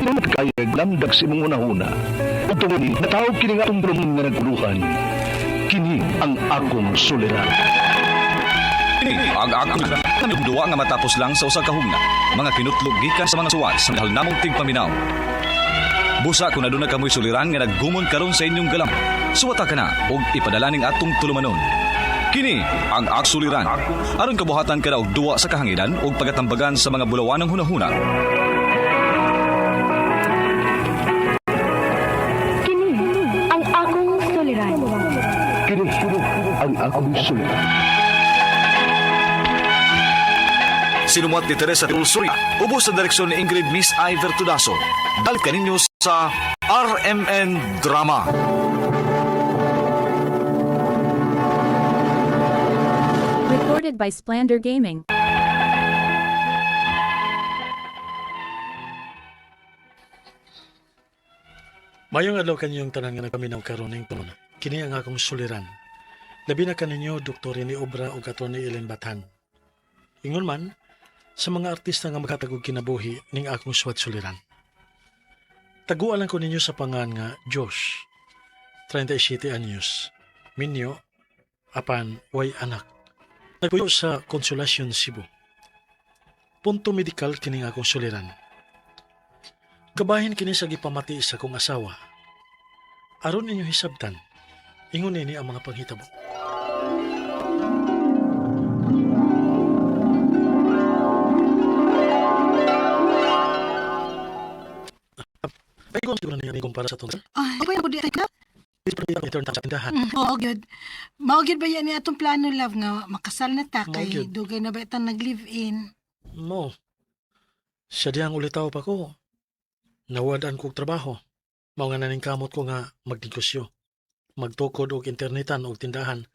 Ito nagkayag lamdag si mong unahuna. Ug tungod ni natawag kini nga atong bromong nga naguluhan. Kini ang akong suliran. Ang akong kanang duwa nga matapos lang sa usa ka hugna. Mga kinutlog gikan sa mga suwat sa dahil namong tigpaminaw. Busa kung aduna kamoy suliran nga naggumon karon sa inyong galam. Suwata ka na og ipadala ning atong tulumanon. Kini ang aksuliran. Aron kabuhatan ka na og duwa sa kahanginan og pagatambagan sa mga bulawanang hunahuna. Kini ang akong suliran. Kini ang akong suliran. Sinumat ni Teresa Tulsoria, ubos sa direksyon ni Ingrid Miss Iver Tudaso. Balik ka ninyo sa RMN Drama. Recorded by Splander Gaming. Mayong adlaw kanyong tanan nga nagpaminaw karon ning tunon. Kini ang akong suliran. Labi na kaninyo Dr. Rene Obra ug Atty. Ellen Batan. Ingon man sa mga artista nga maghatag og kinabuhi ning akong suwat suliran. Taguan lang ko ninyo sa pangan nga Josh, 37 anyos, minyo, apan way anak. Nagpuyo sa Consolacion, Cebu. Punto medikal kining akong suliran. Kabahin kini sa gipamati sa kong asawa. Aron ninyo hisabtan, ingon nini ang mga panghitabo. Ay, kung siguro na kumpara sa itong Ay, okay ako di ka? return sa tindahan. Oo, good. Maugid ba yan ni atong plano, love, nga makasal na ta kay Maugid. dugay na ba itang nag-live-in? Mo, siya diyang ulitaw pa ko. Nawadaan kong trabaho. Mao nga naning kamot ko nga magnegosyo. Magtukod og internetan og tindahan.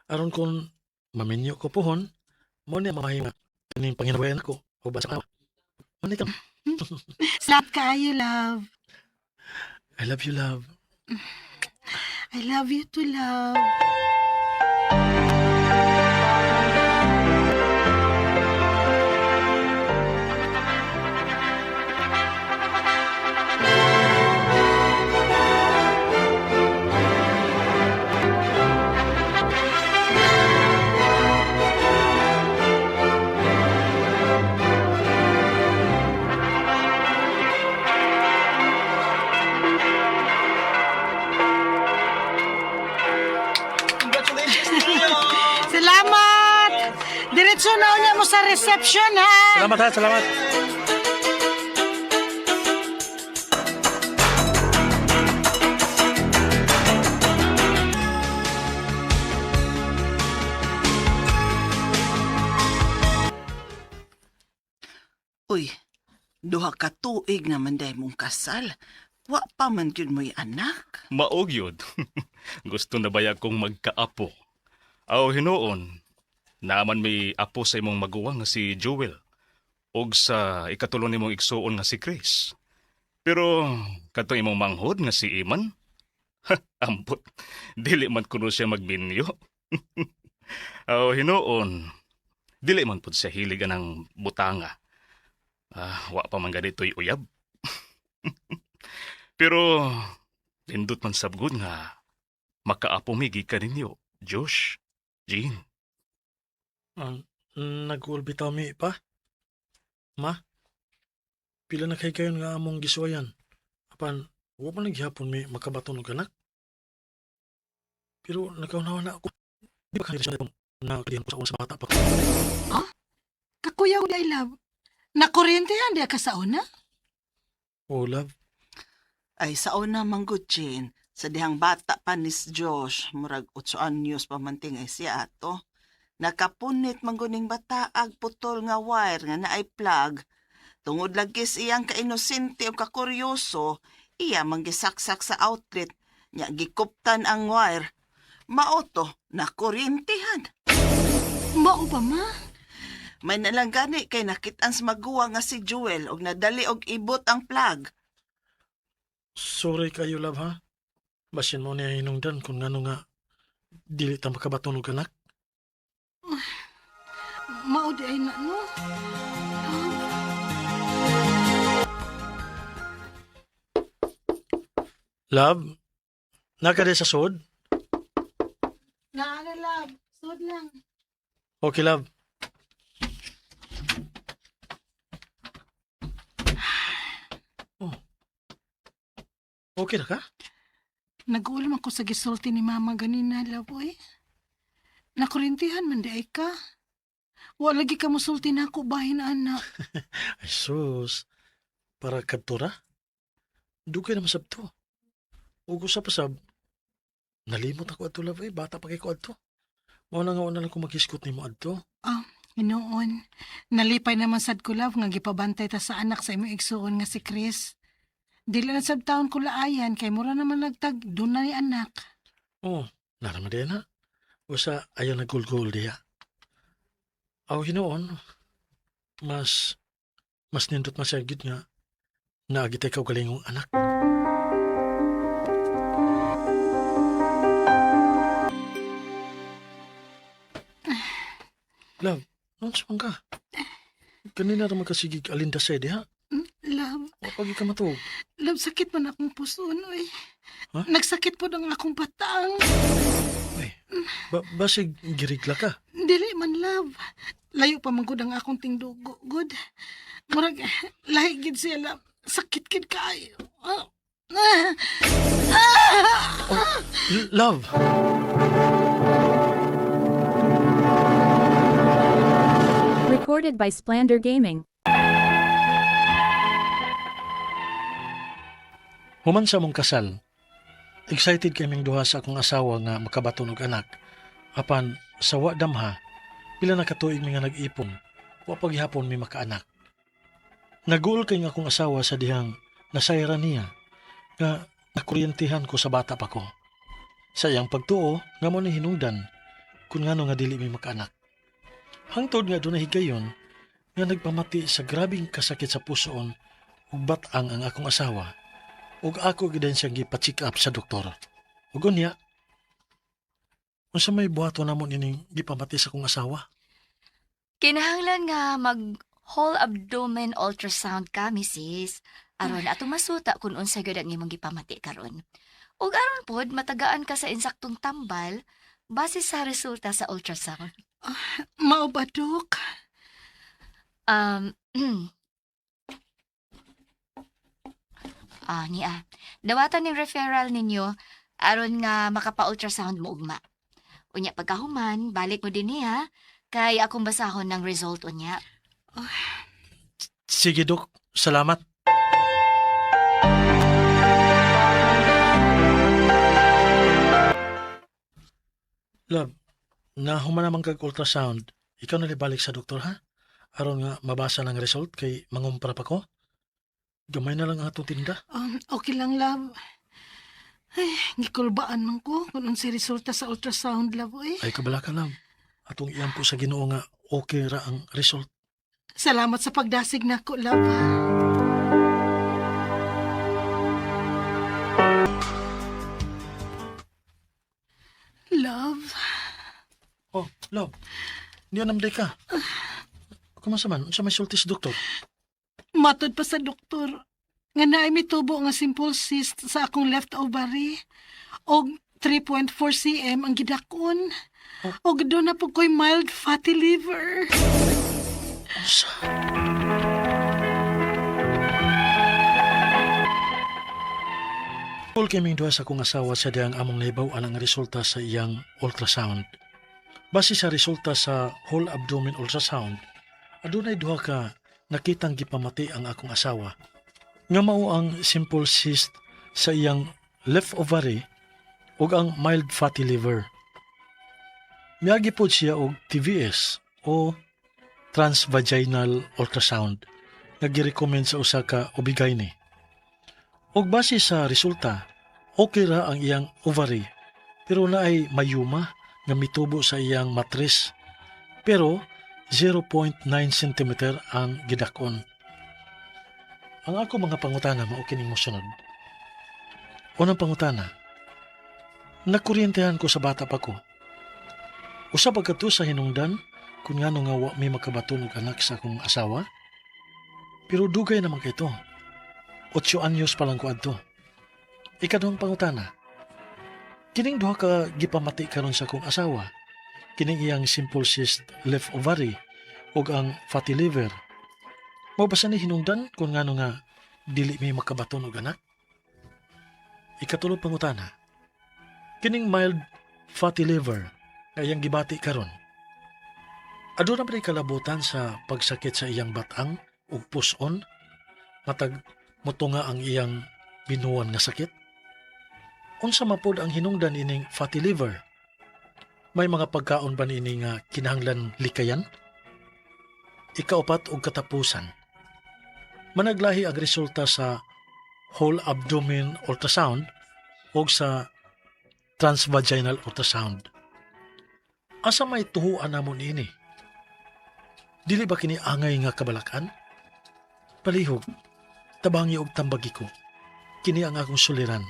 Aron kung maminyo ko pohon, mo niya mamahinga. Kaning panginawayan ko o basa ka. Mani ka. Salamat kaayo, love. I love you, love. I love you too, love. Salamat! Diretso na ulit mo sa reception, ha? Salamat ha, salamat. Uy, duha ka tuig na manday mong kasal. Wa pa man yun mo'y anak. Maog yun. Gusto na baya kong magkaapo. Aw hinoon, naman may apo sa imong maguwang nga si Joel. Og sa ikatulo nimong igsuon nga si Chris. Pero katong imong manghod nga si Iman, ambot, dili man kuno siya magminyo. Aw hinoon, dili man pud siya hilig ng butanga. Wa pa man ganito'y uyab. Pero, lindot man sabgod nga, makaapo migi ka ninyo, Josh, Jean. Nag-ulbitaw mi pa? Ma? Pila na kay kayo nga among gisuwayan. Apan, huwag pa nagyapon mi makabaton og anak. Pero nagkaunawa na ako. Di ba kanila siya na kalihan ko sa una sa bata pa ko? Kakuyaw di, love. Nakuryente yan, di ka sa una? Oh, love. Ay, sa una manggod, Jane. Sa dihang bata pa ni Josh, murag 8 anyos pamanting ay siya ato. Nakapunit mangguning bata ag putol nga wire nga naay plug. Tungod lagis iyang kainosente o kakuryoso, iya manggisaksak sa outlet, nya gikuptan ang wire. Maoto, nakuryentihan. Mao ba, ma? May nalanggani kay nakitaan sa maguwa nga si Joel og nadali og ibot ang plug. Sorry kayo, love, ha? Basin mo niya hinungdan kung ngano nga dili ta makabaton og anak. Mao di ay na, no? Love, nakade sa sod? Naana, love. Sud lang. Okay, love. Oh. Okay na ka? Nag-ulam ako sa gisulti ni mama ganina, love, oy. Nakurintihan man di ay ka. Wa lagi ka musulti na ako bahin, anak. Ay, sus. Para kadtura? Dugay naman sabto. Ugo sa pasab. Nalimot ako ato, love, eh. Bata pa kay ko ato. Muna nga lang kung mag-iskot ni mo ato. Inoon. Nalipay naman sad ko, love, nga gipabantay ta sa anak sa imong igsuon nga si Chris. Dili na sab taon ko laayan, kay mura naman nagtag, doon na ni anak. Oh, naraman din ha. Usa, ayaw nagulgul diya. Aw, hinoon. Mas nindot masyagid nga naagitay ka galingong anak. Love, noon sumang ka. Kanina naman kasigig alinda sa ha? Love, O pagi ka matug. love, sakit man akong puson, oy. Ha? Nagsakit po ng akong batang. Ay, basig girigla ka. Dili man, love. Layo pa man gud ang akong tingdugo, good. Murag, lahi gid siya, love. Sakit gid kaayo. Love! Recorded by Splander Gaming. Human sa mong kasal, excited kaming duha sa akong asawa nga makabaton og anak. Apan, sa wa damha, pila na katuig mi nga nag-ipon, wa paghihapon mi makaanak. Naguol kay nga akong asawa sa dihang nasayra niya, nga nakuryentihan ko sa bata pa ko. Sa iyang pagtuo, nga mo ni hinungdan, kung ngano nga dili mi makaanak. Hangtod nga doon higayon, nga nagpamati sa grabing kasakit sa pusoon, ug batang ang akong asawa, ug ako gidan siyang gipa-check up sa doktor. Ug unya, unsa may buhato namon ining gipamati sa akong asawa? Kinahanglan nga mag whole abdomen ultrasound ka, Mrs. Aron atong masuta kung unsa gyud ang imong gipamati karon. Ug aron pod matagaan ka sa insaktong tambal base sa resulta sa ultrasound. Mao ba, Dok? Niya. Dawatan ning referral ninyo aron nga makapa-ultrasound mo ugma. Unya pagkahuman, balik mo din niya kay akong basahon ng result unya. Sige, Dok. Salamat. Love, nahuman naman kag ultrasound. Ikaw na balik sa doktor, ha? Aron nga mabasa ng result kay mangumpra pa ko. Gamay na lang ang atong tinda. Okay lang, love. Ay, gikulbaan man ko kung unsi resulta sa ultrasound, love, eh. Ay kabala ka lang. Atong iyam po sa Ginoo nga okay ra ang result. Salamat sa pagdasig nako, love. Love, Oh, love. Di anamday ka. Kumasa man? Unsa may sulti sa doktor? matod pa sa doktor nga naay mitubo nga simple cyst sa akong left ovary og 3.4 cm ang gidakon. Og doon na po ko'y mild fatty liver. Unsa? Kul kaming duha sa akong asawa sa diyang among nahibaw ang resulta sa iyang ultrasound. Base sa resulta sa whole abdomen ultrasound, adunay duha ka nakitang gipamati ang akong asawa. Nga mao ang simple cyst sa iyang left ovary ug ang mild fatty liver. Miagi pod siya og TVS o transvaginal ultrasound nga girecommend sa usa ka OB/GYN. Og base sa resulta, okay ra ang iyang ovary pero naay mayuma nga mitubo sa iyang matris pero 0.9 cm ang gidakon. Ang ako mga pangutana mao kining mosunod. Unang pangutana, nakuryentehan ko sa bata pa ko. Usa pagkato sa hinungdan kung ngano nga wa may makabaton og anak sa akong asawa. Pero dugay naman kay ito. 8 anyos pa lang ko adto. Ikaduhang pangutana. Kining duha ka gipamati karon sa akong asawa. Kining iyang simple cyst left ovary ug ang fatty liver. Mao ba sa ni hinungdan kung ngano nga dili may makabaton og anak? Ikatulong pangutana. Kining mild fatty liver nga iyang gibati karon. Aduna ba kalabutan sa pagsakit sa iyang batang ug puson? Matag mutunga ang iyang binuwan nga sakit? Unsa mapod ang hinungdan ining fatty liver? May mga pagkaon ba niini nga kinahanglan likayan? Ikaupat og katapusan. Managlahi ang resulta sa whole abdomen ultrasound o sa transvaginal ultrasound. Asa may tuhuan namon ini? Dili ba kini angay nga kabalakan? Palihog, tabangi og tambagi ko. Kini ang akong suliran.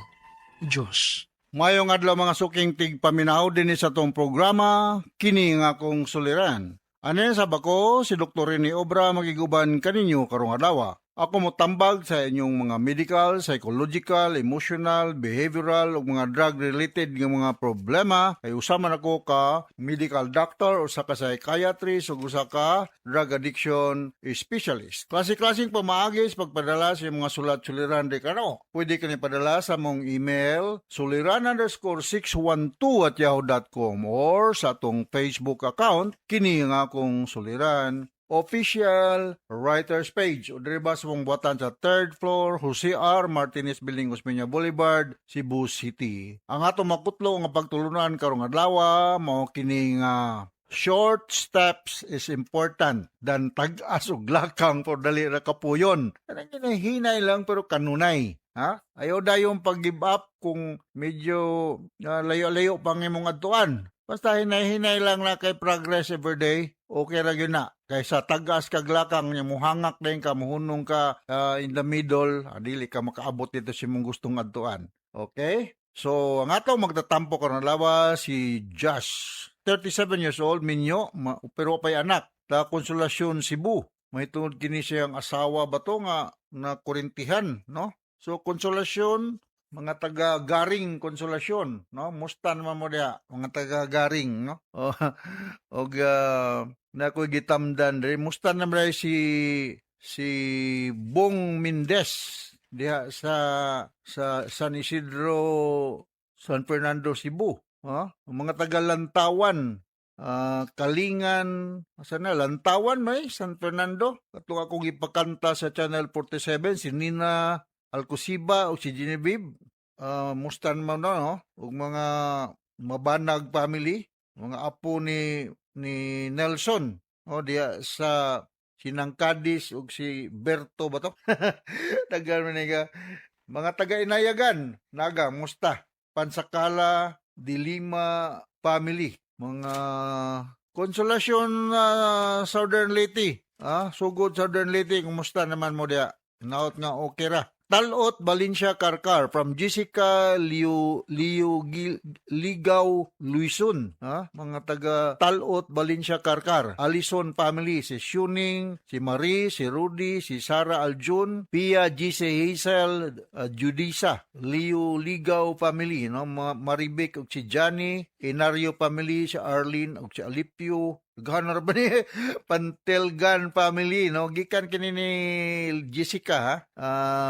Diyos. Mayong adlaw mga suking tigpaminaw din sa tong programa, kini nga akong suliran. Anen sa bako, si Dr. Rene Obra magiguban kaninyo karong adlaw. Ako mo tambag sa inyong mga medical, psychological, emotional, behavioral o mga drug-related ng mga problema. Kay usaman ako ka medical doctor o sa ka psychiatrist o usa ka drug addiction specialist. Klase-klaseng pamaagis pagpadala sa mga sulat-suliran de kano. Pwede ka ni padala sa mong email suliran_612@yahoo.com or sa atong Facebook account kini nga akong suliran official writers page o diriba sa mong buhatan sa 3rd floor Jose R. Martinez Building, Osmeña Boulevard, Cebu City. Ang atong makutlo nga pagtulunan karong adlaw mao kini nga short steps is important than tag-as og lakang for dali ra kapuyon. Kanang hinay lang pero kanunay. Ha? Ayaw dayong pag-give up kung medyo layo-layo pang imong adtuan. Basta hinay-hinay lang na kay progress every day. Okay ra gyud na. Kaysa tagas kag lakang nya muhangak din ka, muhunong ka in the middle, dili ka makaabot dito sa imong gustong adtuan. Okay? So, ang atong magtatampo karon lawa si Josh, 37 years old, minyo, pero pay anak, ta Konsolasyon, Cebu. May tungod kini siyang asawa ba to nga na kurintihan, no? So, Konsolasyon, mga taga-garing Konsolasyon, no? Musta naman mo diha, mga taga-garing, no? Og na ko'y gitamdan diri, musta naman si Bong Mendez diha sa San Isidro, San Fernando, Cebu. Mga taga-Lantawan, Kalingan, sana Lantawan may San Fernando. Katong akong ipakanta sa Channel 47 si Nina Alcosiba o si Genevieve. Musta naman no? Og mga Mabanag family, mga apo ni Nelson. Diya sa Sinangkadis ug si Berto ba to? Tagal man nga. Mga taga-Inayagan, naga, musta? Pansakala, Dilima family. Mga Konsolasyon Southern Leyte. Sugod Southern Leyte, kumusta naman mo diya? Naot nga okay ra. Talot Valencia Karkar from Jessica Ligaw Luison. Mga taga Talot Valencia Karkar. Alison family, si Shuning, si Marie, si Rudy, si Sarah Aljun, Pia Gise Hazel, Judisa, Ligaw family, no? Maribek ug si Johnny, Inario family, si Arlene ug si Alipio. Ganar ba ni Pantelgan family, no? Gikan kini ni Jessica,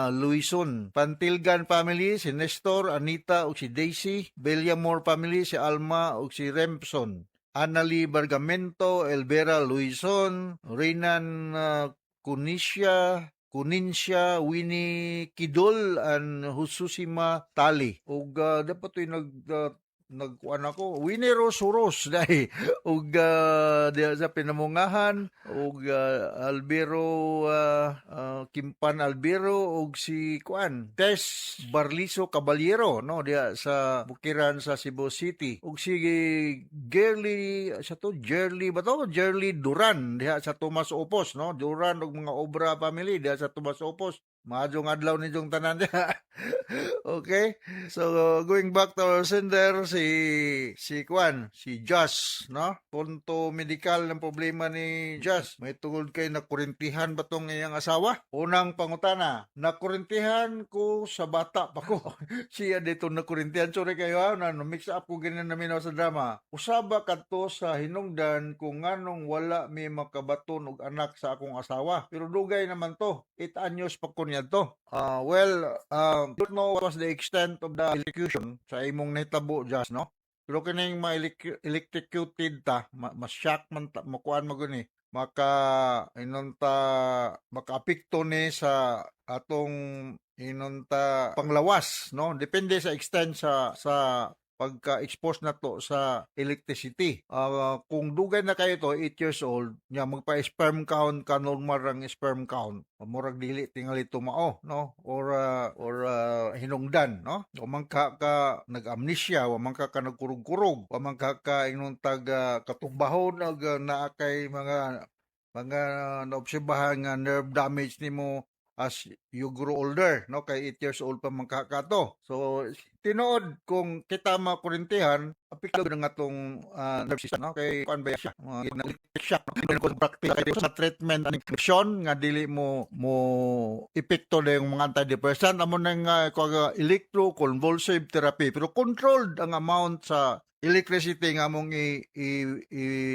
Luison. Pantelgan family, si Nestor, Anita, ug si Daisy. Bellamore family, si Alma, ug si Rempson. Anali Bargamento, Elvera Luison. Reynan Kuninsya, Winnie Kidol, and Hususima Tali. Ug dapat ito'y nagkuan ako Winnie Rosuros dai ug diya sa pinamungahan ug Albero Kimpan Albero ug si kuan Tess Barliso Caballero, no, diya sa Bukiran sa Cebu City, ug si Gerly Duran diya sa Tomas Opos, no, Duran ug mga obra family diya sa Tomas Opos. Maadjong adlaw ninyong tanan diya. Okay? So, going back to our sender, si Kwan, si Josh, no? Punto medical ng problema ni Josh. May tungod kay nakurintihan ba tong iyang asawa? Unang pangutana, nakurintihan ko sa bata pa ko. Siya dito nakurintihan. Sorry kayo ha, mix up ko ganyan namin sa drama. Usaba kadto sa hinungdan kung nganong wala may makabaton og anak sa akong asawa. Pero dugay naman to. 8 anyos pa ko niya to. Don't know what was the extent of the electrocution sa imong nahitabo, Josh, no? Pero kining electrocuted ta, ma-shock man ta, makuan mo gani. Maka-apekto ni sa atong inunta panglawas, no? Depende sa extent sa pagka-expose na to sa electricity. Kung dugay na kayo to, 8 years old, nya magpa-sperm count ka, normal rang sperm count. Murag dili tingali tumao, no? Or hinungdan, no? O man ka nag-amnesia, o man ka nagkurog-kurog, o man ka inong katumbahon og naakay mga naobserbahan nga nerve damage nimo as you grow older, no? Kay 8 years old pa man kakato. So, tinuod kung kita makurintihan, apiklo ng atong nerve system, no? Kay kuan ba siya? Shock, no? Kung practice kayo sa treatment and infection, nga dili mo epekto na yung mga antidepressant, amo nang electroconvulsive therapy. Pero controlled ang amount sa electricity nga mong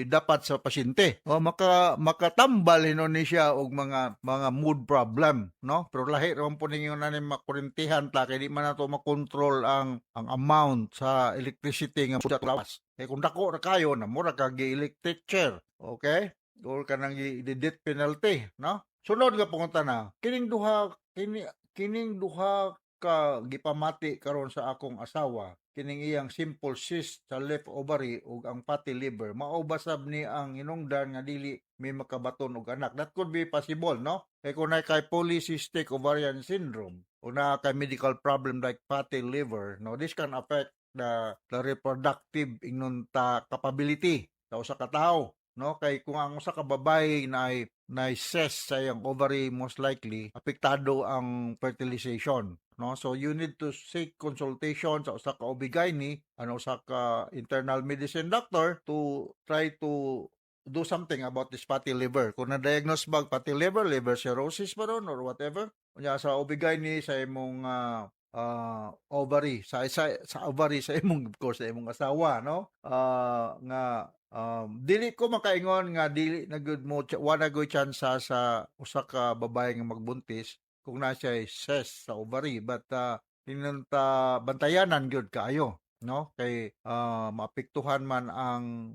dapat sa pasyente. O makatambal ni siya og mga mood problem, no? Pero lahi ra po ninyo na makurintihan ta kay di man nato makontrol ang amount sa electricity nga sa lawas. Kay kung dako ra kayo na mura ka gi-electric chair, okay? Or kanang i-death penalty, no? Sunod nga punta na. Kining duha ka gipamati karon sa akong asawa, kining iyang simple cyst sa left ovary ug ang fatty liver, maubasab ni ang hinungdan nga dili may makabaton og anak. That could be possible, no? Kay kung kay polycystic ovarian syndrome o na kay medical problem like fatty liver, no, this can affect the reproductive capability sa usa ka tawo, no? Kay kung ang usa ka babae na cyst sa iyang ovary, most likely apektado ang fertilization, no? So you need to seek consultation sa usa ka OB/GYN ano usa ka internal medicine doctor to try to do something about this fatty liver. Kung na-diagnose ba fatty liver cirrhosis ba ron or whatever, unya sa OB/GYN sa imong ovary sa ovary sa imong, of course, sa imong asawa, no? Dili ko makaingon nga dili na good mo wala good chance sa usa ka babae nga magbuntis kung na siya cyst sa ovary, but tinunta bantayanan gyud kaayo, no? Kay maapektuhan man ang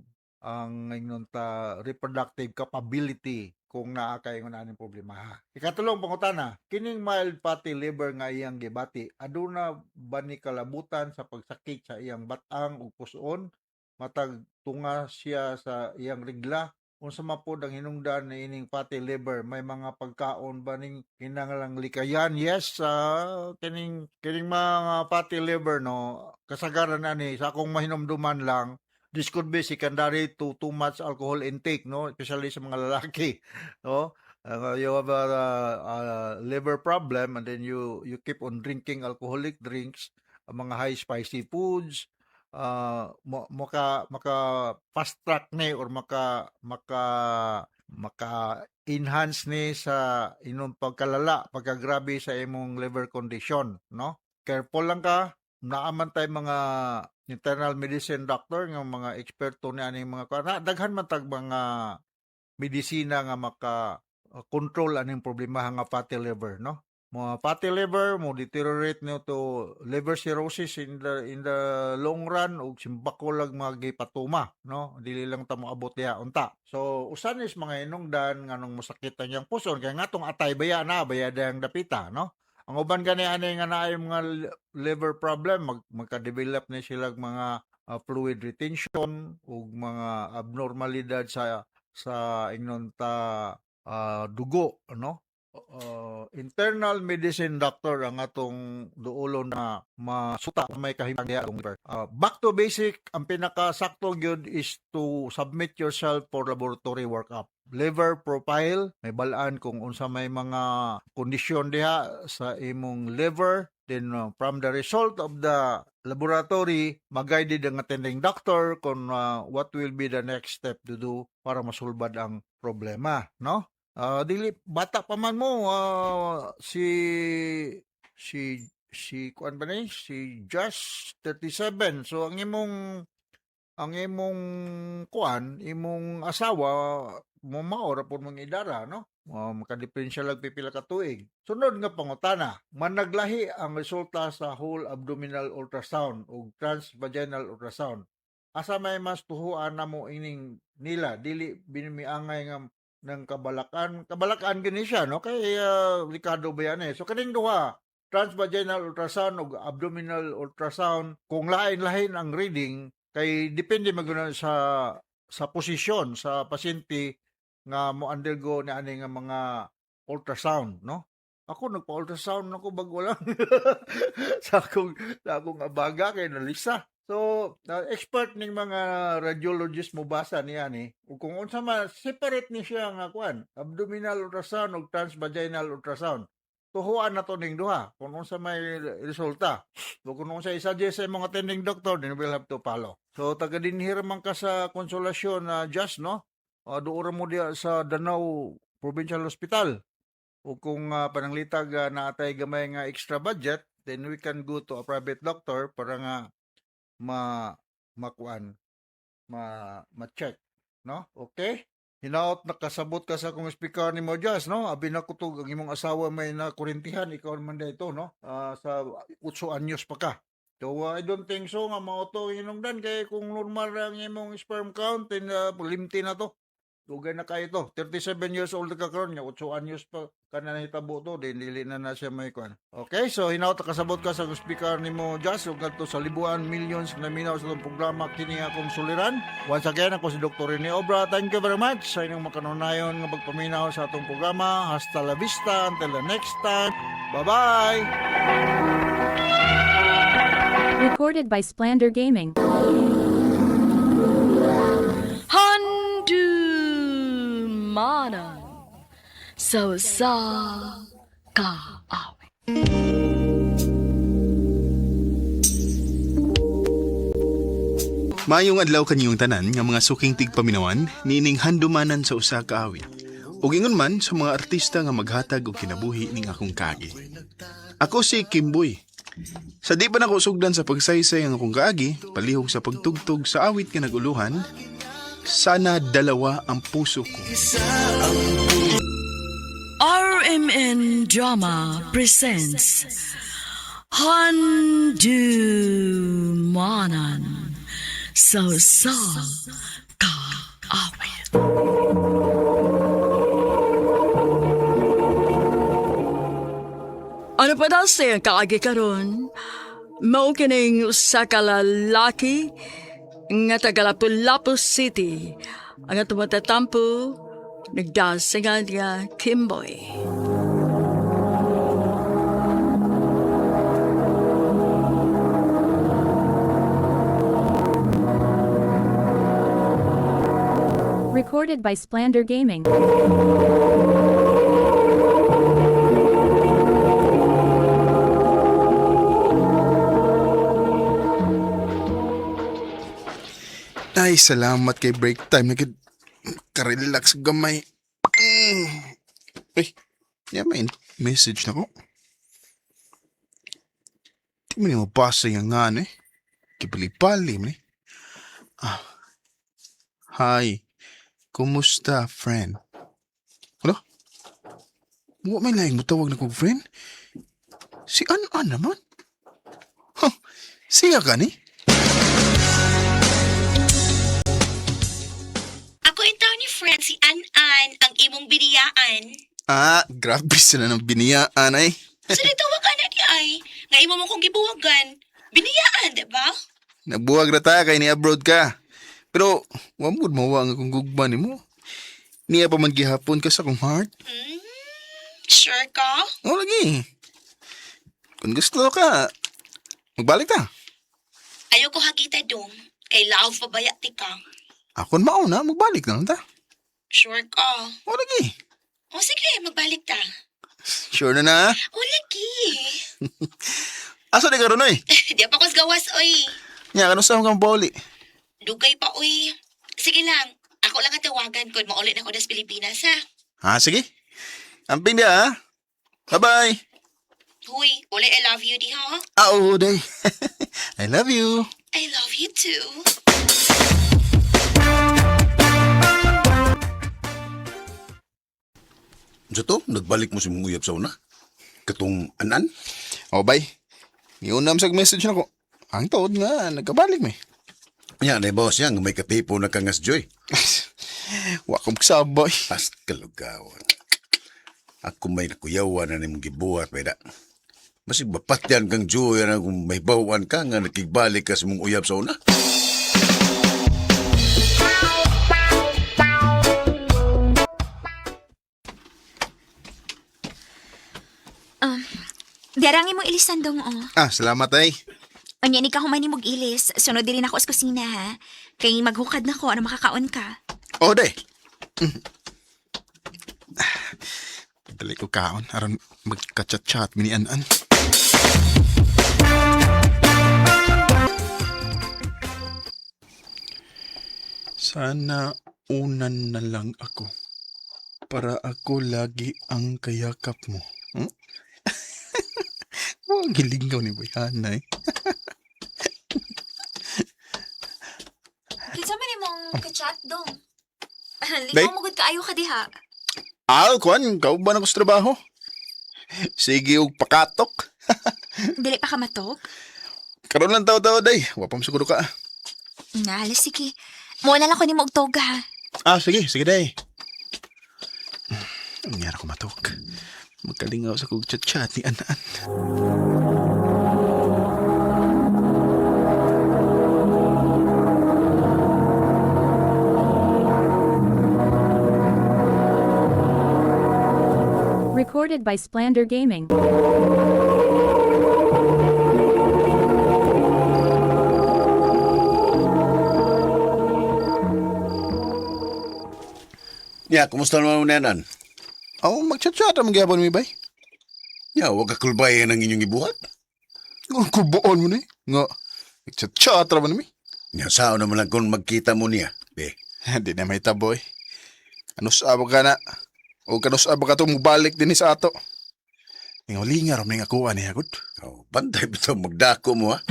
reproductive capability kung naa kay aning problema. Ikatulong pangutana, kining mild fatty liver nga iyang gibati, aduna ba ni kalabutan sa pagsakit sa iyang batang ug puson? Matag tunga siya sa iyang regla, unsa mapod ang hinungdan na ining fatty liver, may mga pagkaon ba ning kinahanglang likayan? Yes, kining mga fatty liver, no, kasagaran ani sa akong mahinumduman lang, this could be secondary to too much alcohol intake, no, especially sa mga lalaki, no. You have a liver problem and then you keep on drinking alcoholic drinks, mga high spicy foods, maka fast track ni or maka enhance ni sa inyong pagkagrabe sa imong liver condition, no? Careful lang ka, naaman tay mga internal medicine doctor nga mga eksperto ni aning mga daghan man tag mga medisina nga maka control aning problema nga fatty liver, no? Mga fatty liver mo deteriorate nyo to liver cirrhosis in the long run ug simbako lag mga gipatuma, no? Dili lang ta moabot diha unta. So usan is mga hinungdan nganong mosakit ang iyang puson kay ngatong atay baya dayang dapita, no? Ang uban gani ani nga naay mga liver problem magka-develop ni sila mga fluid retention ug mga abnormalidad sa ingnon dugo, no? Internal medicine doctor ang atong duolon na masuta may kahimtang liver. Back to basic, ang pinakasakto gyud is to submit yourself for laboratory workup. Liver profile, may balaan kung unsa may mga kondisyon diha sa imong liver, Then from the result of the laboratory, mag-guided ang attending doctor kung what will be the next step to do para masulbad ang problema, no? Dili bata pa man mo si kuan ba ni? Si Just 37. So ang imong kuan, imong asawa mo maora pud mong idara, no? Makadepensya lang pipila ka tuig. Sunod nga pangutana, managlahi ang resulta sa whole abdominal ultrasound o transvaginal ultrasound. Asa may mas tuhuan na mo ining nila, dili binimiangay nga ng kabalakan gini siya, no? Kay Ricardo Bayane. So kaning duha, transvaginal ultrasound o abdominal ultrasound, kung lain-lain ang reading, kay depende maguna sa posisyon sa pasyente nga mo undergo ni ani nga mga ultrasound, no? Ako nagpa-ultrasound ako bago lang sa akong abaga kay nalisa. So, expert ning mga radiologist mo basa niya ni. Ug kung unsa man separate ni siya nga kuan, abdominal ultrasound ug transvaginal ultrasound. Tuhuan na to ning duha kung unsa may resulta. So kung unsa i-suggest sa imong attending doctor, then we'll have to follow. So taga dinhi man ka sa konsolasyon na just, no? Duura mo diya sa Danau Provincial Hospital. O kung pananglitag na atay gamay nga extra budget, then we can go to a private doctor para nga ma-check, no? Okay? Hinaot nakasabot ka sa kung speaker ni mo Jazz, no? Abi na kutog ang imong asawa may nakurintihan, ikaw man dito, no? Sa 8 anyos pa ka. So I don't think so nga mao to hinungdan kay kung normal lang imong sperm count, then limti na to. Dugay na kayo to. 37 years old ka karon nga 8 anyos pa kana nahitabo to, then dili na siya may kwan. Okay, so hinaot nakasabot ka sa speaker nimo Jazz ug kadto sa libuan millions na minaw sa itong programa kini akong suliran. Once again ako si Dr. Rene Obra. Thank you very much sa inyong makanunayon nga pagpaminaw sa atong programa. Hasta la vista until the next time. Bye-bye. Recorded by Splander Gaming. Mana so sa ka awe. Mayong adlaw kanyong tanan nga mga suking tigpaminawan nining handumanan sa usa ka awit. Ug ingon man sa mga artista nga maghatag og kinabuhi ning akong kaagi. Ako si Kimboy. Sa di pa nako sugdan sa pagsaysay ang akong kaagi, palihog sa pagtugtog sa awit nga naguluhan, sana dalawa ang puso ko. RMN Drama presents Handumanan So Ka Awit. Ano pa daw siya kaagi karon? Mao kining usa ka lalaki nga taga Lapu-Lapu City ang tumatatampo nagdasingan nga Kimboy. Recorded by Splander Gaming. Ay, salamat kay break time. Nag-relax gamay. Ay, may message na ko. Di mo niya mabasa yung nga, eh. Kipali-pali mo, eh. Hi. Kumusta, friend? Hello? Huwag may laing mo tawag na kong friend? Si An-An naman? Huh, siya ka ni? Ako itaw ni friend si An-An, ang imong biniyaan. Grabe sila ng biniyaan ay. So nitawag ka na di ay, nga imo mo kong gibuwagan. Biniyaan, diba? Nagbuwag na ta kay ni-abroad ka. Pero, wamod mawa nga kung gugba ni mo. Niya pa man gihapon ka sa kong heart. Sure ka? Oo, lagi. Kung gusto ka, magbalik ta. Ayoko hakita dong. Kay love pa bayat ti ka. Ako mauna, magbalik na lang ta. Sure ka? Oo, lagi. O sige, magbalik ta. Sure na na? O lagi. Asa di karon oy? Di pa ko gawas, oy. Nya kanu sa kang pauli. Dugay pa, oy. Sige lang. Ako lang ang tawagan kung maulit na ako das Pilipinas, ha? Ha, sige. Amping dia ha. Bye-bye. Huy, uli I love you, di ha? Oo, day. I love you. I love you too. Dito, nagbalik mo si mong uyab sa una? Katong anan? O, bay. Iunam sa message na ko. Ang taod nga, nagkabalik may. Yan, na boss yan, may katipo na kangas Joy. Wakong sabay. As kalugawan. Ako may nakuyawan na nimong gibuhat, pweda. Masig bapatyan kang Joy na kung may bawan ka nga nakigbalik ka sa mong uyab sa una. Darangin mo ilisan dong, oh. Ah, salamat ay. Anya ni ka humani mog ilis, sunod diri na ako sa kusina, ha? Kay maghukad na ko, ano makakaon ka. O, day. Dali ko kaon, aron magkachat-chat minian-an. Sana unan na lang ako para ako lagi ang kayakap mo. Hmm? Oh, gilingaw ni Bayana eh. Kinsa man imong ka-chat dong? Day? Likaw mo gud kaayo ka diha. Kwan, kauban ako sa trabaho. Sige og pakatok. Dili pa ka matok? Karon lang taw-taw day, wapam siguro ka. Nahala, sige. Muna lang ko ni mo og toga, ha? Sige day. Ang yara ko matok. Magkalingaw sa kong chat-chat ni Anan. Recorded by Splander Gaming. Ya, kumusta naman mo nanan? Magchat-chat ang magyabon mi bay. Ya, wag ka kulbayan ang inyong ibuhat. Kuboon mo ni. Nga, magchat-chat raman mi. Ya, sao naman lang kung magkita mo niya, be. Di na may taboy. Anus aba ka na. O kanus aba ka itong mubalik din sa ato. Nga rin nga kuha niya, good. Bantay ba ito magdako mo, ha?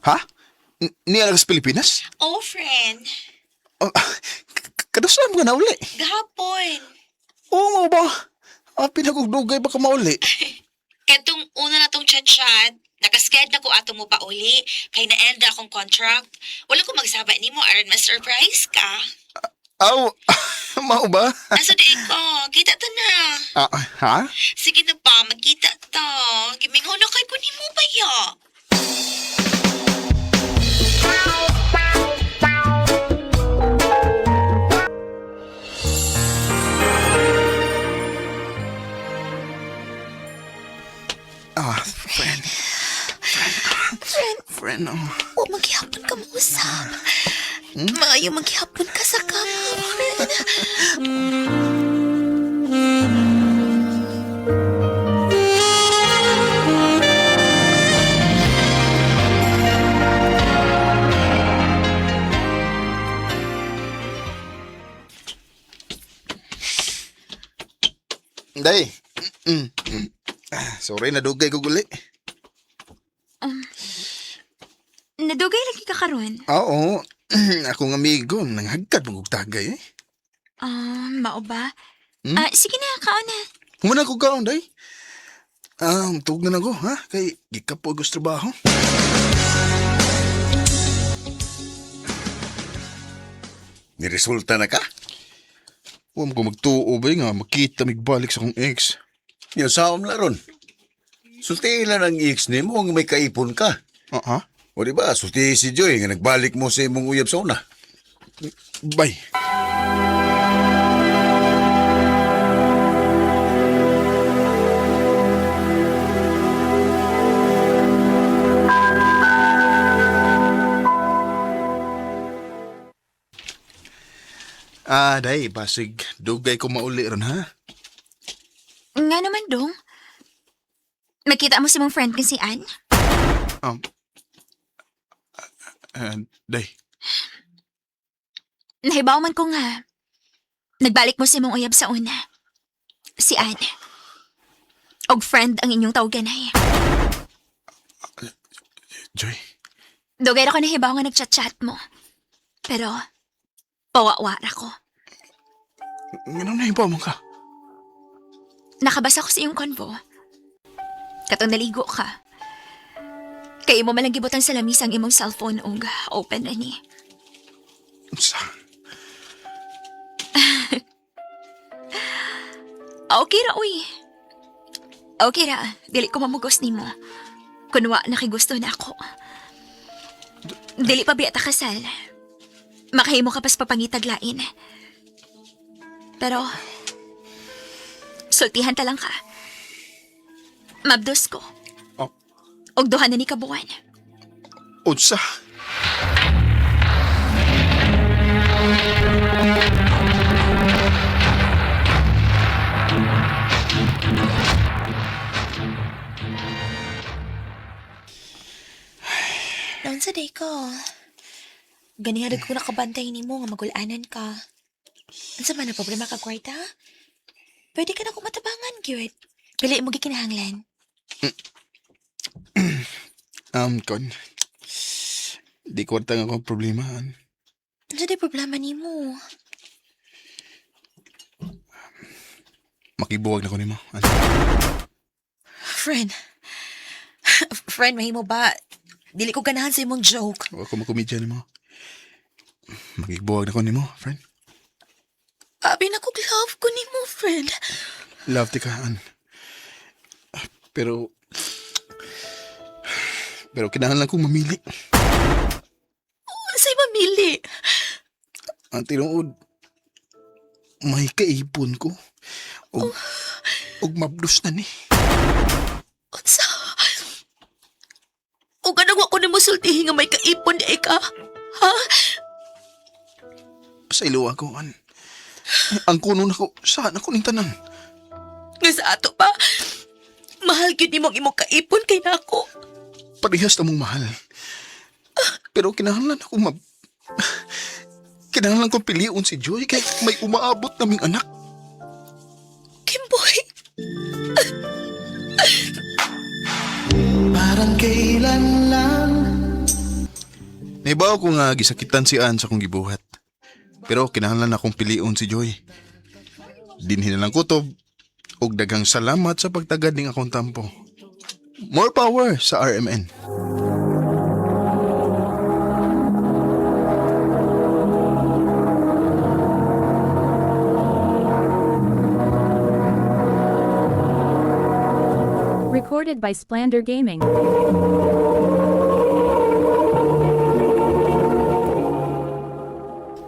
Ha? Niya lang sa Pilipinas? Oh, friend. Kadasam ka na uli. Gahapon. Oo mo ba? Pinagugdugay ba ka mauli? Katong una na tong chat-chat, nakasked na ko ato mo pa uli, kay na-end na akong contract. Wala ko magsabay ni mo, aron ma-surprise ka. Mao ba? Asa di ko, kita ta na. Ha? Sige na pa, magkita ta. Gimingaw na kay po ni mo ba ya? Friend, oh. O, maghihapon ka mausap. Maayo maghihapon ka sa kama, friend. Day. Sorry, nadugay ko guli. Nadugay lagi ka karon. Oo. Akong amigo, nanghagkad mong tagay eh. Mao ba? Sige na, kaon na. Humana ko kaon, day. Tugog na ako, ha? Kay gikapo ako sa trabaho. Niresulta na ka? Huwag ko magtuo ba nga, makita migbalik sa kong ex. Yung saom na ron. Sultihin lang ang ex ni mo, may kaipon ka. O diba, sultihin si Joy, nga nagbalik mo sa imong uyab sa una. Bay. day, basig dugay ko mauli ron ha. Nga naman, Dong. Nakita mo si mong friend ko si Ann? Day. Nahibaw man ko nga. Nagbalik mo si mong uyab sa una. Si Ann. Og friend ang inyong tawganay. Joy. Dugay ra ko nahibaw nga nagchat-chat mo. Pero, pawawara ko. Ganun nahibaw mo ka? Nakabasa ko sa iyong konvo. Katong naligo ka. Kaya mo malang gibutan sa lamis ang imong cellphone og open na ni. Sa? Okay ra, uy. Okay ra, dili ko mamugos ni mo. Kunwa nakigusto na ako. Dili pa biya ta kasal. Makahimo ka pas papangitaglain. Pero, sultihan ta lang ka. Mabdos ko. Og duha na ni kabuan. Unsa? Noon sa day ko. Ganihadag ko nakabantay ni mo nga magulanan ka. Ansa man na problema ka, kwarta? Pwede ka na kong matabangan, cute. Pili mo gikinahanglan. Kon. Di ko nga akong problema. Ano day problema ni mo? Makibuwag na ko nimo. Friend. Friend, mahimo ba? Dili ko ganahan sa imong joke. Huwag ko makumidya nimo. Makibuwag na ko nimo, friend. Abi na kong love ko ni mo, friend. Love ti ka, Ann. Pero kinahanglan kong mamili. Sa'y mamili? Ang tinuod, may kaipon ko. Og mabdos na ni. Unsa? O ganang ako ni mo sultihin nga may kaipon di ka? Ha? Pasailaw ako, Ann. Ang kuno na ko, saan ako ning tanan? Nga sa ato pa, mahal yun ni mong imong kaipon kay na ako. Parehas na mong mahal. Pero kinahanglan ako kinahanglan kong piliun si Joy kay may umaabot naming anak. Kimboy. Parang kailan lang. Naibaw ko nga gisakitan si Ann sa kong gibuhat. Pero kinahanglan akong piliun si Joy. Dinhin na lang kutob og daghang salamat sa pagtagad ning akong tampo. More power sa RMN. Recorded by Splander Gaming.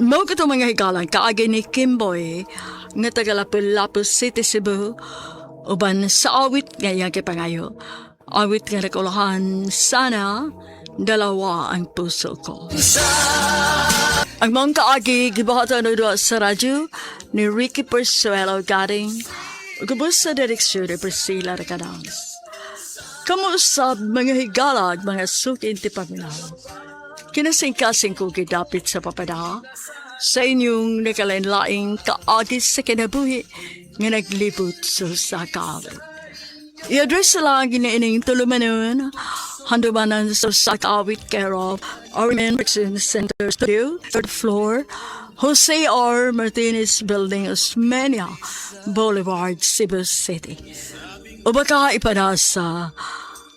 Mao ka mga higalan kaagay ni Kimboy nga taga Lapu-Lapu City, Cebu. Uban sa awit nga iyang kipangayo. Awit nga nakulahan sana dalawa ang puso ko. Ang mga kaagi gibahatan na sa radyo ni Ricky Persuelo Gading ugubos sa direksyon ni Priscilla Recanals. Kamusab mga higala at mga sukin ti paminaw. Kinasingkasing ko gidapit sa papada sa inyong nakalain-laing kaagis sa kinabuhi nga naglibot sa kawit. I-address lang ginaining tulumanon, handumanan sa kawit care of RMN Rexon Center Studio, 3rd floor, Jose R. Martinez Building, Osmeña Boulevard, Cebu City. O baka ipada sa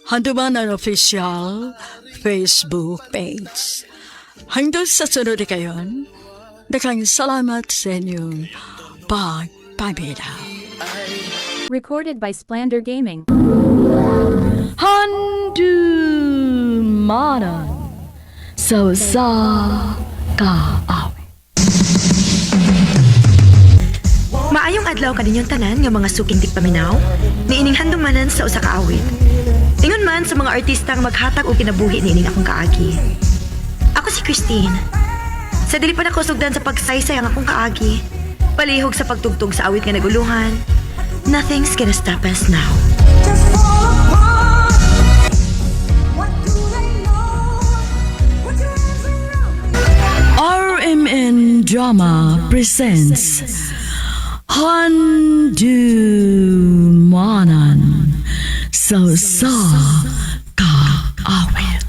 Handumanan Official Facebook page. Hanggang sa sunod na kayon, daghang salamat sa inyong pagpabida. Recorded by Splander Gaming. Handumanan sa kaawi. Maayong adlaw kaninyong tanan nga mga suking tigpaminaw, niining handumanan sa usa ka awit. Ingon man sa mga artistang maghatag og kinabuhi niining akong kaagi. Ako si Christine. Sa dili pa nakusugdan sa pagsaysay ang akong kaagi, Palihog sa pagtugtog sa awit nga naguluhan, nothing's gonna stop us now. RMN Drama presents Handumanan sa Kaawit.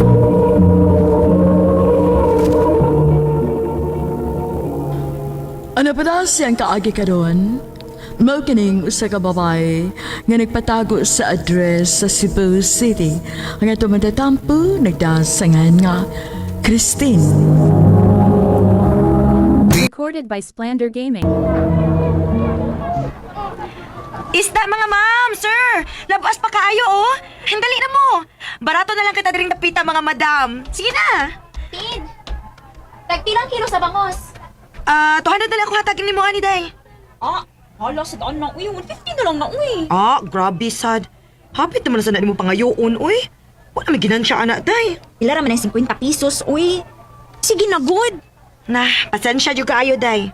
Ano pa daw siyang kaagi karon? Mao kining usa ka babae nga nagpatago sa address sa Cebu City. Ang ato matatampo nagdasangan nga Christine. Recorded by Splander Gaming. Isda mga ma'am, sir! Labas pa kaayo, oh! Handali na mo! Barato na lang kita diring dapita mga madam. Sige na! Tin, tagpilang kilo sa bangos. 200 na lang ako hatagin ni mo, ani, day. Hala, sa daan na, uy. 150 na lang na, uy. Grabe, sad. Hapit naman na sana mo pangayoon, uy. Wala may ginansya, anak, day. Ilara man ang 50 pesos, uy. Sige na, good. Nah, pasensya yung kaayo, day.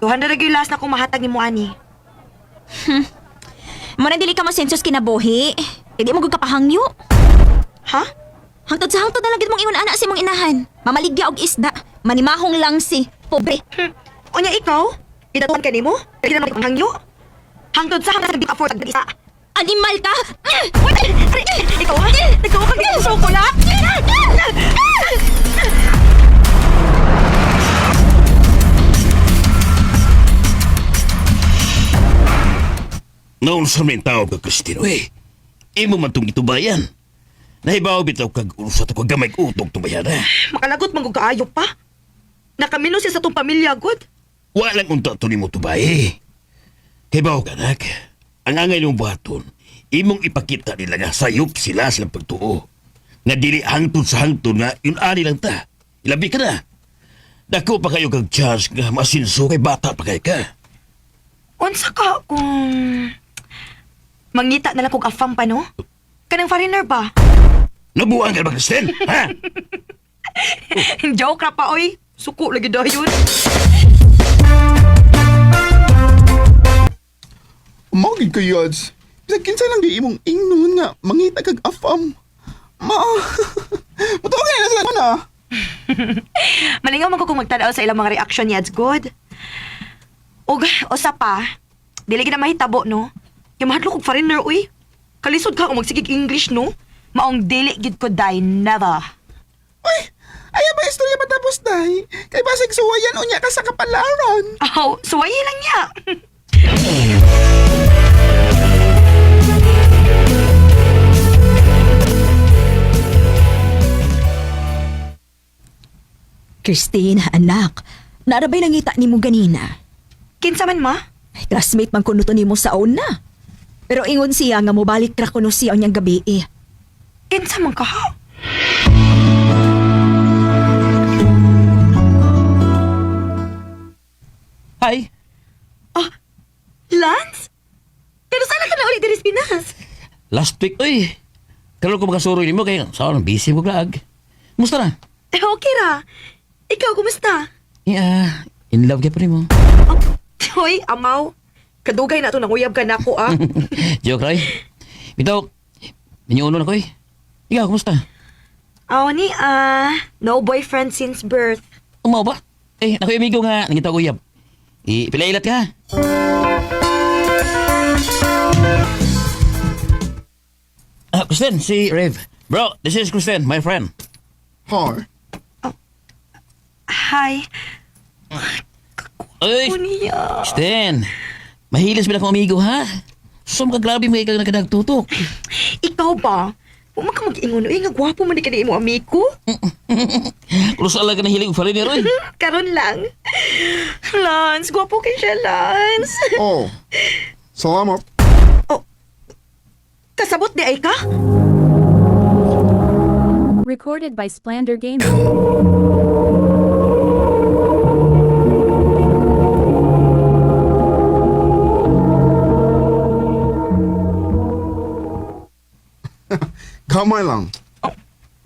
200 na yung last na kong mahatag ni mo, ani. Muna dili ka masensos kinabuhi. Hindi mo kapahangyo. Ha? Hangtod sa hangtod na lang gid mong ingon anak si mong inahan. Mamaligya og isda. Manimahong lang si pobre. Onya ikaw? Idatuan ka nimo? Kaya naman kang hangyo? Hangtod sa hangtod di afford ang isa. Animal ka! Ikaw ha? Ikaw kang di sa kulat? Noon sa may tao ka, Christine, uy. Imo man itong itubayan. Nahibaw bitaw kag usat ako gamay utog tubayan, ha? Makalagot man kung kaayo pa. Nakamino siya sa tong pamilya, good? Walang unta ito ni mo tubay. Kay baw kanak, ang angay ng buhaton, imong ipakita nila nga sayop sila silang pagtuo. Nga dili hangtod sa hangtod nga, yun ani lang ta. Ilabi ka na. Dako pa kayo kag chance nga masinso kay bata pa kay ka. Unsa ka kung... Mangita na lang kong afam pa, no? Kanang foreigner ba? Nabuang ka ba, Kristen? Ha? Joke na pa, oy. Suko lagi dayon. Umagid kayo, Ads. Bisa kinsa lang di imong ingnon nga mangita kag afam. Matawagin na sa na. Malingaw man ko kung magtanaw sa ilang mga reaction ni Ads God. Og, usa pa, dili na mahitabo, no? Yung mahadlo kong foreigner, uy. Kalisod ka kung magsigig English, no? Maong dili gid ko die, never. Uy, ayaw ba istorya matapos, Day? Kay basig suwayan unya ka sa kapalaran. Suwayi lang niya. Christine, anak. Narabay nangita ni mo ganina. Kinsa man, ma? Classmate man kuno to nimo sa una. Pero ingon siya nga mobalik ra kuno siya onyang gabi eh. Kinsa man ka, ha? Hi. Lance? Pero sana ka na ulit din sa Pinas? Last week, uy. Karoon ko makasuroy ni mo kaya saan busy mo vlog. Musta na? Okay ra. Ikaw, kumusta? Yeah, in love ka pa rin mo. Hoy, amaw. Kadugay na ito, nanguyab ka na ako, ah. Joke, Roy. Bitaw, ninyuuno na ko eh. Ikaw, kumusta? Ni, no boyfriend since birth. Umaw ba? Eh, ako yung amigo nga, nangita ko uyab. Pilailat ka. Kristen, si Rev. Bro, this is Kristen, my friend. Hi. Hi. Uy, Kristen. Mahilas bilang kong amigo, ha? Sum ka grabe mo ikaw nagtutok. Ikaw ba? Huwag ka mag-ingon. Nga gwapo man di ka na imo amigo. Kulus ala ka na hiling pa rin, Roy. Karon lang. Lance, gwapo ka siya, Lance. Oh, salamat. Kasabot di ay ka? Recorded by Splander Gaming. Kamay lang.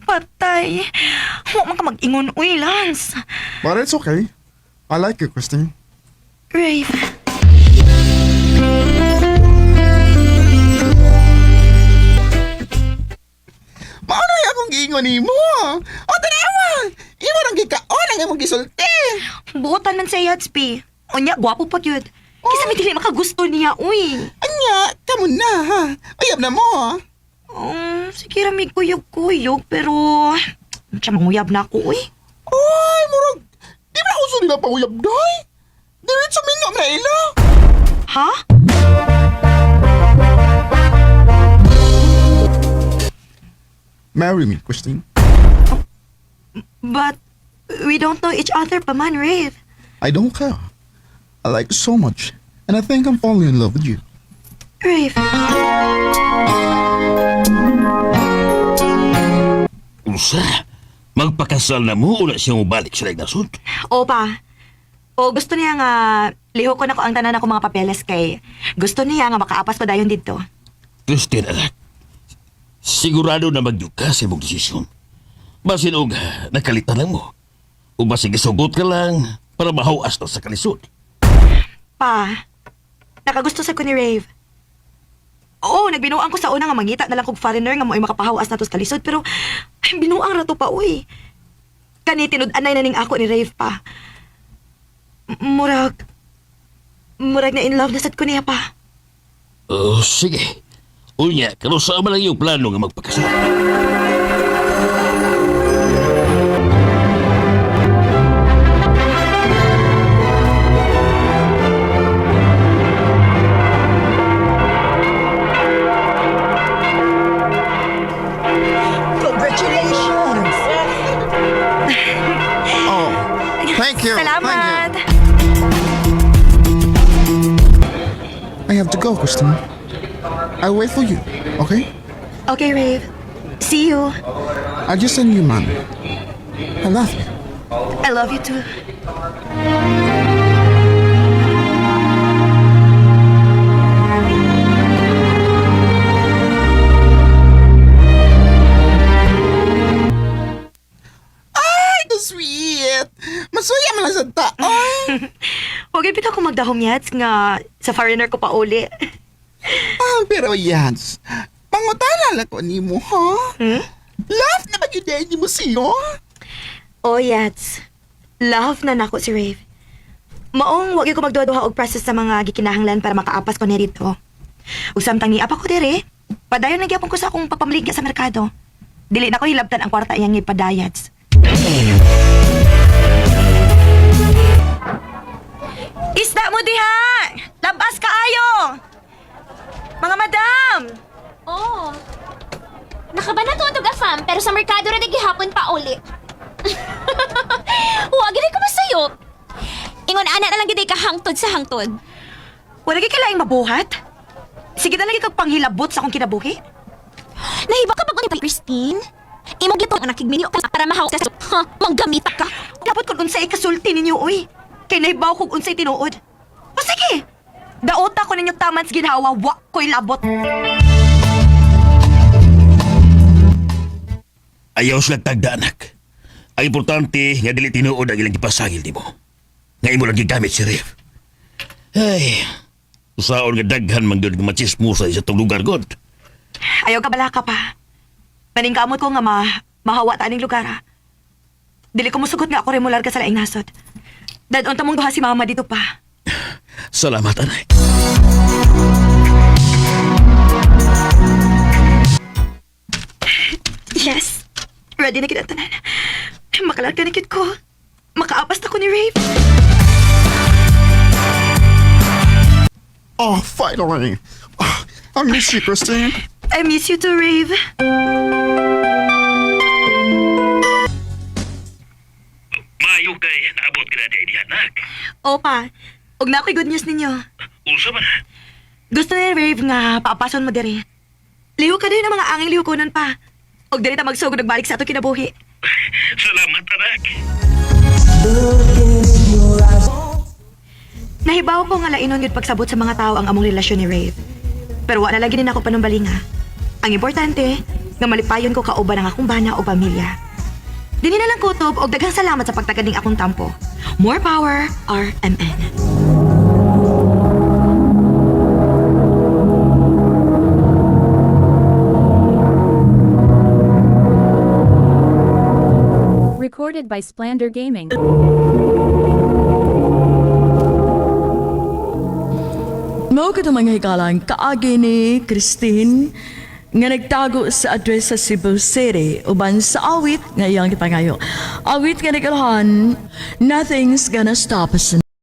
Patay. Huwag man ka mag-ingon. Uy, Lance. But it's okay. I like you, Christine. Rave. nimo. O tanawa, imo nang gikaon ang imong gisulti. Buotan man sa Yadsby. Unya, gwapo pa yun. Kisa may dili makagusto niya, uy. Anya, kamo na ha. Uyab na mo. Sige ramig kuyog-kuyog, pero... Siya manguyab na ako, uy. Ay, murag, di ba uso nila pa uyab, day? Diretso minyo na ila. Ha? Marry me, Christine. But we don't know each other pa man, Rave. I don't care. I like you so much, and I think I'm falling in love with you. Rave. Usa, magpakasal na mo una siya mabalik sa nasod. Opa. O gusto niya nga liho ko na ko ang tanan ako mga papeles kay gusto niya nga makaapas ko dayon dito. Christine, anak, sigurado na magyuka sa imong desisyon. Basin og nakalitan lang mo. O basig isugot ka lang para mahawas na sa kalisod. Pa, nakagusto sa ko ni Rave. Oo, nagbinuang ko sa una nga mangita na lang kog foreigner nga mo'y makapahawas na to sa kalisod pero ay, binuang rato pa, uy. Kani tinud-anay na ning ako ni Rave pa. Murag na in love na sad ko niya pa. Oh, sige. Unya, kanusa man lang yung plano nga magpakasal. Congratulations! Oh, thank you. Salamat! I have to go, Christine. I'll wait for you, okay? Okay, Rave. See you. I'll just send you money. I love you. I love you too. Ay, sweet! Masuya man lang sa taon. Huwag ipita ko magdahom yats nga sa foreigner ko pa uli. Pero Yans, pangutala lang ko ni mo, ha? Love na mag-iday ni mo siyo? Oh, yats. Love na nako si Rave. Maong wag ko magduha-duha og process sa mga gikinahanglan para makaapas ko ni dito. Ug samtang niapa ko dire, padayon nagyapon ko sa akong papamaligya sa merkado. Dili na ko hilabtan ang kwarta iyang ipadayats. Isda mo diha! Labas kaayo! Mga madam! Oh. Nakabana to ang afam, pero sa merkado rin gihapon pa uli. Huwag rin ko masayop. Ingon ana na lang gid ka hangtod sa hangtod. Wala kay kailaing mabuhat? Sige na lagi kag panghilabot sa akong kinabuhi. Nahiba ka ba ni Christine? Imong gipong anak kigminyo ka para mahaw ka. Ha, manggamita ka. Dapat kung unsay kasulti ninyo, uy. Kay nahibaw kog unsay tinuod. O sige, daota ko ninyo taman sa ginhawa, wa ko'y labot. Ayaw sila tagda, anak. Ang importante nga dili tinuod ang ilang ipasangil di mo. Nga imo lang gigamit si Rif. Ay, usaon nga daghan man gyud nga machismosa sa itong lugar, God. Ayaw ka bala ka pa. Maningkamot ko nga mahawa ta ning lugar, ha. Dili ko musugot nga ako remular ka sa laing nasod. Dadon ta mong duha si mama dito pa. Salamat, anak. Yes. Ready na kita tanan. Makalarga na kit ko. Makaapas na ko ni Rave. Oh, finally. Oh, I miss you, Christine. I miss you too, Rave. Maayo kay naabot ka na di anak. Opa, og na ako'y good news ninyo. Unsa man? Gusto ni Rave nga paapason mo diri. Liho ka din ng mga anging liho kunon pa. Og diri ta magsugod nagbalik sa ato kinabuhi. Salamat, anak. Nahibaw ko nga lainon yun pagsabot sa mga tao ang among relasyon ni Rave. Pero wala lagi din ako panumbalinga. Ang importante, nga malipayon ko kauban ang akong bana o pamilya. Dini na lang kutob og daghang salamat sa pagtaganing akong tampo. More power, RMN. Recorded by Splander Gaming. Mao ka mga hikalang kaagi ni Christine nga nagtago sa address sa Cebu City uban sa awit nga iyang gipangayo. Awit nga nagalahan, nothing's gonna stop us